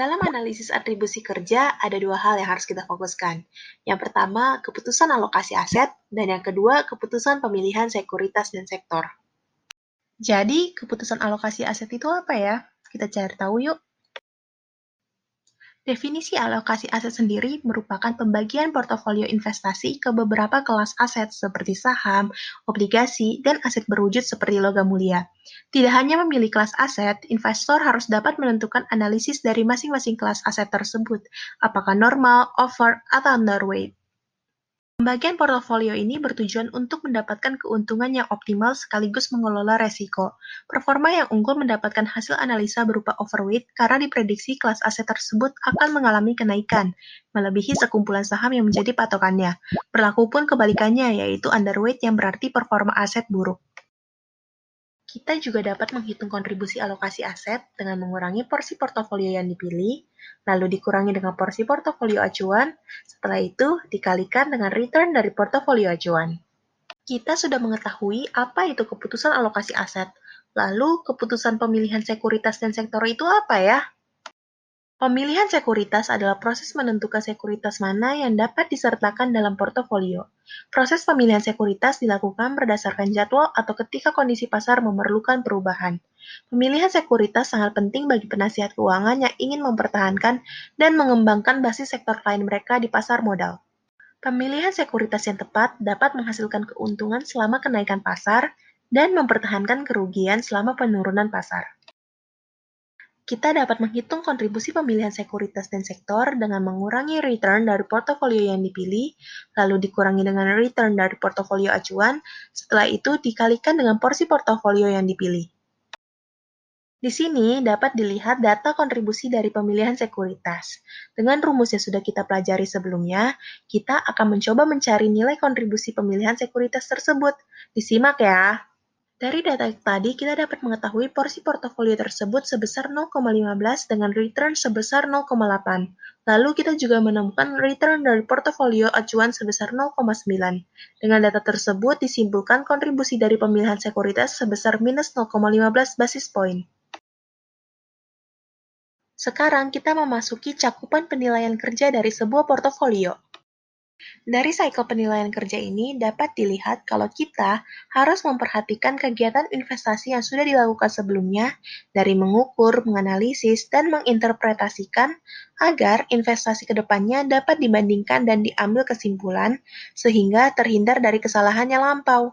Dalam analisis atribusi kerja, ada dua hal yang harus kita fokuskan. Yang pertama, keputusan alokasi aset, dan yang kedua, keputusan pemilihan sekuritas dan sektor. Jadi, keputusan alokasi aset itu apa ya? Kita cari tahu yuk. Definisi alokasi aset sendiri merupakan pembagian portofolio investasi ke beberapa kelas aset seperti saham, obligasi, dan aset berwujud seperti logam mulia. Tidak hanya memilih kelas aset, investor harus dapat menentukan analisis dari masing-masing kelas aset tersebut, apakah normal, over, atau underweight. Pembagian portofolio ini bertujuan untuk mendapatkan keuntungan yang optimal sekaligus mengelola resiko. Performa yang unggul mendapatkan hasil analisa berupa overweight karena diprediksi kelas aset tersebut akan mengalami kenaikan, melebihi sekumpulan saham yang menjadi patokannya. Berlaku pun kebalikannya, yaitu underweight yang berarti performa aset buruk. Kita juga dapat menghitung kontribusi alokasi aset dengan mengurangi porsi portofolio yang dipilih, lalu dikurangi dengan porsi portofolio acuan, setelah itu dikalikan dengan return dari portofolio acuan. Kita sudah mengetahui apa itu keputusan alokasi aset, lalu keputusan pemilihan sekuritas dan sektor itu apa ya? Pemilihan sekuritas adalah proses menentukan sekuritas mana yang dapat disertakan dalam portofolio. Proses pemilihan sekuritas dilakukan berdasarkan jadwal atau ketika kondisi pasar memerlukan perubahan. Pemilihan sekuritas sangat penting bagi penasihat keuangan yang ingin mempertahankan dan mengembangkan basis sektor klien mereka di pasar modal. Pemilihan sekuritas yang tepat dapat menghasilkan keuntungan selama kenaikan pasar dan mempertahankan kerugian selama penurunan pasar. Kita dapat menghitung kontribusi pemilihan sekuritas dan sektor dengan mengurangi return dari portofolio yang dipilih, lalu dikurangi dengan return dari portofolio acuan, setelah itu dikalikan dengan porsi portofolio yang dipilih. Di sini dapat dilihat data kontribusi dari pemilihan sekuritas. Dengan rumus yang sudah kita pelajari sebelumnya, kita akan mencoba mencari nilai kontribusi pemilihan sekuritas tersebut. Disimak ya. Dari data tadi, kita dapat mengetahui porsi portofolio tersebut sebesar 0,15 dengan return sebesar 0,8. Lalu kita juga menemukan return dari portofolio acuan sebesar 0,9. Dengan data tersebut disimpulkan kontribusi dari pemilihan sekuritas sebesar minus 0,15 basis point. Sekarang kita memasuki cakupan penilaian kerja dari sebuah portofolio. Dari cycle penilaian kerja ini dapat dilihat kalau kita harus memperhatikan kegiatan investasi yang sudah dilakukan sebelumnya dari mengukur, menganalisis, dan menginterpretasikan agar investasi ke depannya dapat dibandingkan dan diambil kesimpulan sehingga terhindar dari kesalahan yang lampau.